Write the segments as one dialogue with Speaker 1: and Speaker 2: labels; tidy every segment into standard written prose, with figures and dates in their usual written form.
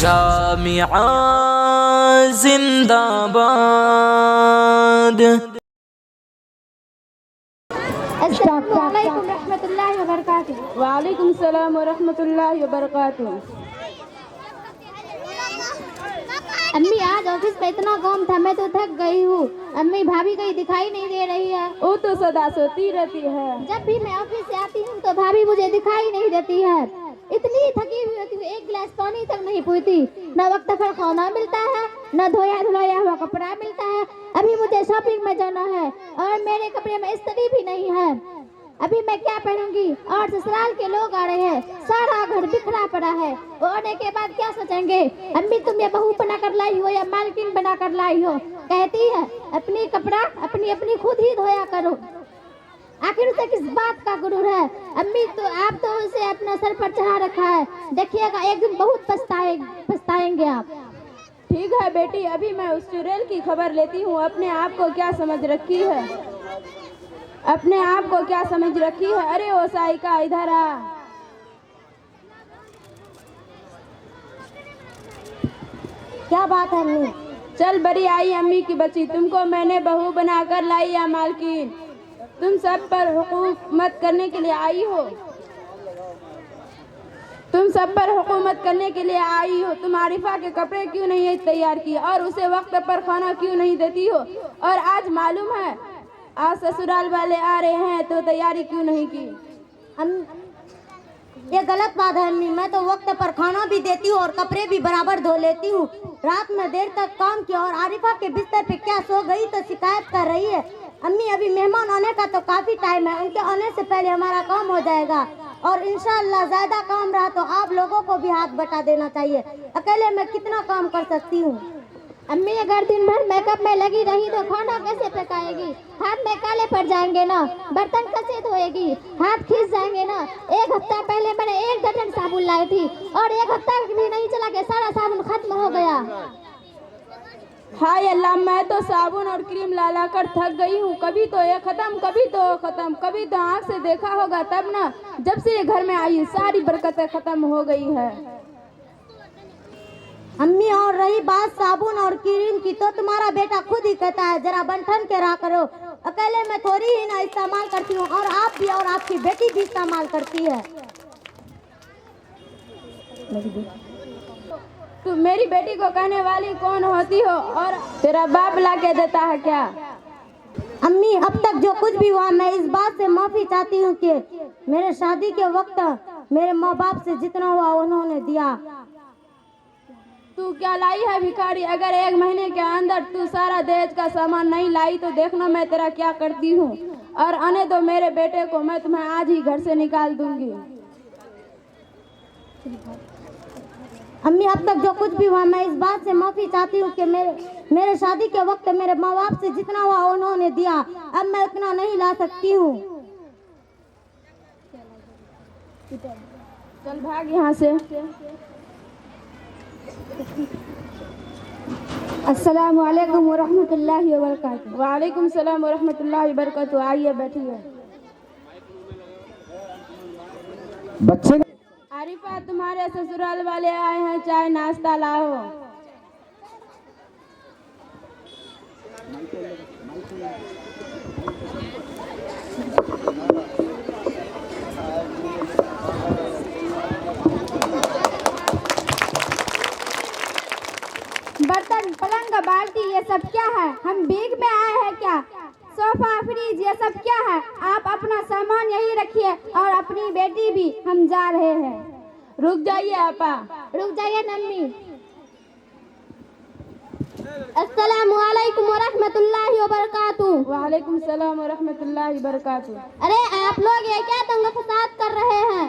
Speaker 1: जामिया जिंदाबाद।
Speaker 2: अस्सलामुअलैकुम रहमतुल्लाहि व बरकातुहू।
Speaker 3: वालेकुम सलाम व रहमतुल्लाहि व बरकातुहू।
Speaker 2: अम्मी आज ऑफिस में इतना काम था, मैं तो थक गई हूँ। अम्मी भाभी कहीं दिखाई नहीं दे रही है।
Speaker 3: वो तो सदा सोती रहती है।
Speaker 2: जब भी मैं ऑफिस से आती हूँ तो भाभी मुझे दिखाई नहीं देती है। इतनी थकी हुई होती हूँ, एक गिलास पानी तक नहीं पीती। न वक्त पर खाना मिलता है, न धोया धुलाया हुआ कपड़ा मिलता है। अभी मुझे शॉपिंग में जाना है और मेरे कपड़े में इस्त्री भी नहीं है। अभी मैं क्या पहनूंगी? और ससुराल के लोग आ रहे हैं, सारा घर बिखरा पड़ा है। वो आने के बाद क्या सोचेंगे? अम्मी तुम ये बहू बना कर लाई हो या मालकिन बना कर लाई हो? कहती है अपनी कपड़ा अपनी अपनी खुद ही धोया करो। आखिर उसे किस बात का गुरूर है? अम्मी तो आप तो उसे अपना सर पर चढ़ा रखा है। देखिएगा एक दिन बहुत पछताएंगे आप।
Speaker 3: ठीक है बेटी, अभी मैं उस चुड़ैल की खबर लेती हूँ। अपने आप को क्या समझ रखी है? अपने आप को क्या समझ रखी है? अरे ओ साइका इधर आ।
Speaker 2: क्या बात है अम्मी?
Speaker 3: चल बड़ी आई अम्मी की बच्ची, तुमको मैंने बहू बनाकर लाई या मालकिन? तुम सब पर हुकूमत करने के लिए आई हो। तुम सब पर हुकूमत करने के लिए आई हो। तुम आरिफा के कपड़े क्यों नहीं तैयार किए और उसे वक्त पर खाना क्यों नहीं देती हो? और आज मालूम है आज ससुराल वाले आ रहे हैं तो तैयारी क्यों नहीं की?
Speaker 2: ये गलत बात है अम्मी। मैं तो वक्त पर खाना भी देती हूँ और कपड़े भी बराबर धो लेती हूँ। रात में देर तक काम किया और आरिफा के बिस्तर पे क्या सो गई तो शिकायत कर रही है। अम्मी अभी मेहमान आने का तो काफी टाइम है, उनके आने से पहले हमारा काम हो जाएगा और इंशाअल्लाह ज्यादा काम रहा तो आप लोगों को भी हाथ बटा देना चाहिए। अकेले मैं कितना काम कर सकती हूँ? अम्मी अगर दिन भर मेकअप में लगी रही तो खाना कैसे पकाएगी? हाथ में काले पड़ जाएंगे ना, बर्तन कैसे धोएगी? हाथ खींच जाएंगे ना। एक हफ्ता पहले मैंने 1 दर्जन साबुन लाई थी और 1 हफ्ता भी नहीं चला के सारा साबुन खत्म हो गया।
Speaker 3: हाय अल्लाह, मैं तो साबुन और क्रीम ला ला कर थक गई हूँ। कभी तो ये खत्म, कभी तो वो खत्म, कभी तो आँख से देखा होगा तब ना। जब से ये घर में आई सारी बरकतें खत्म हो गई है।
Speaker 2: अम्मी और रही बात साबुन और क्रीम की तो तुम्हारा बेटा खुद ही कहता है जरा बंठन के रहा करो। अकेले मैं थोड़ी ही ना इस्तेमाल करती हूँ और आप भी और आपकी बेटी भी इस्तेमाल करती है।
Speaker 3: तू मेरी बेटी को कहने वाली कौन होती हो? और तेरा बाप ला के देता है क्या?
Speaker 2: अम्मी अब तक जो कुछ भी हुआ मैं इस बात से माफी चाहती हूँ कि मेरे शादी के वक्त मेरे माँ बाप से जितना हुआ उन्होंने दिया।
Speaker 3: तू क्या लाई है भिखारी? अगर 1 महीने के अंदर तू सारा दहेज का सामान नहीं लाई तो देखना मैं तेरा क्या करती हूँ। और आने दो मेरे बेटे को, मैं तुम्हें आज ही घर से निकाल दूंगी।
Speaker 2: अम्मी अब तक जो कुछ भी हुआ मैं इस बात से माफी चाहती हूँ कि मेरे शादी के वक्त मेरे माँ बाप से जितना हुआ उन्होंने दिया। अब मैं उतना नहीं ला सकती हूँ।
Speaker 3: चल भाग यहाँ से।
Speaker 2: अस्सलामु अलैकुम व रहमतुल्लाहि व बरकातुहू।
Speaker 3: वालेकुम सलाम व रहमतुल्लाहि व बरकातुहू। आइए बैठिए।
Speaker 4: बच्चे
Speaker 3: आरिफा तुम्हारे ससुराल वाले आए हैं, चाय नाश्ता लाओ।
Speaker 2: बर्तन पलंग बाल्टी ये सब क्या है? हम भीख में आए हैं क्या? सोफा फ्रिज ये सब क्या है? आप अपना सामान यही रखिए और अपनी बेटी भी, हम जा रहे हैं।
Speaker 3: रुक जाइए आपा।
Speaker 2: रुक जाइए नम्मी। अस्सलामु अलैकुम व रहमतुल्लाहि व बरकातुहू।
Speaker 3: वालेकुम सलाम व रहमतुल्लाहि व बरकातुहू।
Speaker 2: अरे आप लोग ये क्या दंगा फसाद कर रहे हैं?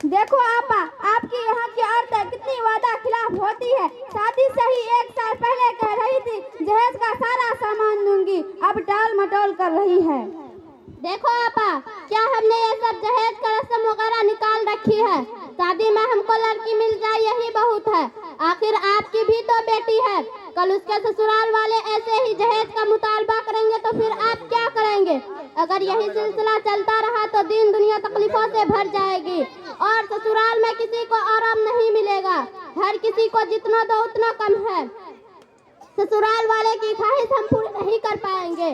Speaker 2: देखो आपा, आपकी यहाँ की औरतें कितनी वादा खिलाफ होती है। शादी से ही 1 साल पहले कह रही थी जहेज का सारा सामान दूंगी, अब टाल मटोल कर रही है। देखो आपा, क्या हमने ये सब जहेज का रस्म वगैरह निकाल रखी है? शादी में हमको लड़की मिल जाए यही बहुत है। आखिर आपकी भी तो बेटी है। कल उसके ससुराल वाले ऐसे ही जहेज का मुतालबा करेंगे तो फिर आप क्या करेंगे? अगर यही सिलसिला चलता रहा तो दिन दुनिया तकलीफों से भर जाएगी और ससुराल में किसी को आराम नहीं मिलेगा। हर किसी को जितना दो उतना कम है। ससुराल वाले की ख्वाहिश हम पूरी नहीं कर पाएंगे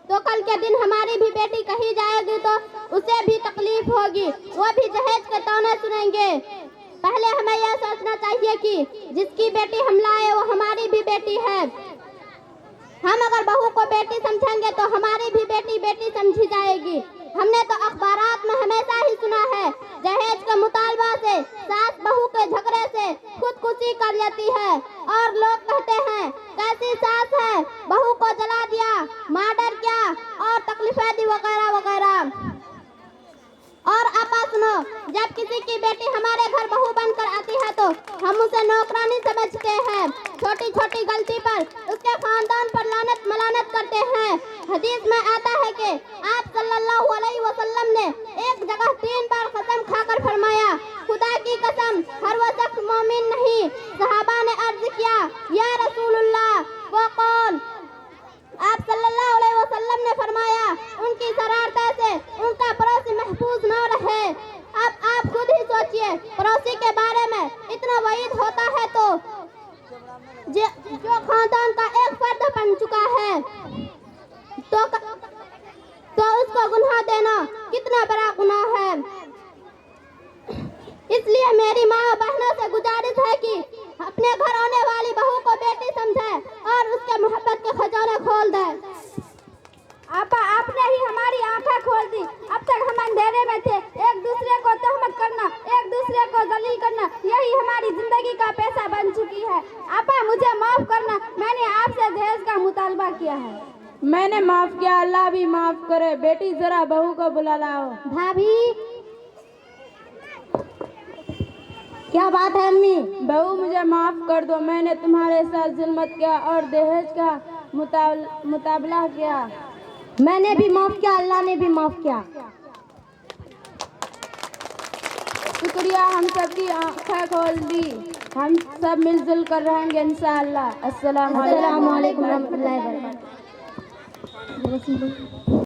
Speaker 2: तो कल के दिन हमारी भी बेटी कहीं जाएगी तो उसे भी तकलीफ होगी, वो भी दहेज के ताने सुनेंगे। पहले हमें यह सोचना चाहिए कि जिसकी बेटी हम लाए वो हमारी भी बेटी है। हम अगर बहू को बेटी समझेंगे तो हमारी भी बेटी बेटी समझी जाएगी। हमने तो अखबारात में हमेशा ही सुना है दहेज के मुतालबा से सास बहू के झगड़े से खुदकुशी कर लेती है और लोग कहते हैं कैसी सास है, बहू को जला दिया, मर्डर किया और तकलीफें दी वगैरह वगैरह। और आपा सुनो, जब किसी की बेटी हमारे घर बहू बनकर आती है तो हम उसे नौकरानी समझते हैं। छोटी छोटी गलती पर उसके खानदान पर लानत मलानत करते हैं। हदीस में आता है कि आप सल्लल्लाहु अलैहि वसल्लम ने एक जगह 3 बार कसम खाकर फरमाया, खुदा की कसम हर वो शख्स मोमिन नहीं। सहाबा ने अर्ज किया, या रसूलुल्लाह वो कौन? आप सल्लल्लाहु अलैहि वसल्लम ने फरमाया, उनकी शरारत से उनका पड़ोसी महफूज न रहे। अब आप खुद ही सोचिए, पड़ोसी के बारे में इतना वईद होता है तो जो खानदान का एक फर्द बन चुका है तो उसको गुनाह देना कितना बड़ा गुनाह है। इसलिए मेरी माँ बहनों से गुजारिश है कि अपने घर आने वाली बहू को बेटी समझे और उसके मोहब्बत के खजाने खोल दे।
Speaker 3: आपा आपने ही हमारी आंखें खोल दी। अब तक हम अंधेरे में थे, एक दूसरे को तहमत करना, एक दूसरे को जलील करना, यही हमारी जिंदगी का पैसा बन चुकी है। आपा मुझे माफ करना, मैंने आपसे दहेज का मुतालबा किया है।
Speaker 5: मैंने माफ किया, अल्लाह भी माफ करे। बेटी जरा बहू को बुला लाओ।
Speaker 2: भाभी क्या बात है अम्मी?
Speaker 5: बहू मुझे माफ कर दो, मैंने तुम्हारे साथ जुल्मत किया और दहेज का मुताबला किया।
Speaker 2: मैंने भी माफ किया, अल्लाह ने भी माफ किया।
Speaker 5: शुक्रिया, हम सबकी आंखें खोल दी। हम सब मिलजुल कर रहेंगे इंशाअल्लाह। अस्सलाम वालेकुम।
Speaker 2: अस्सलाम वालेकुम रहमतुल्लाहि व बरकातहू।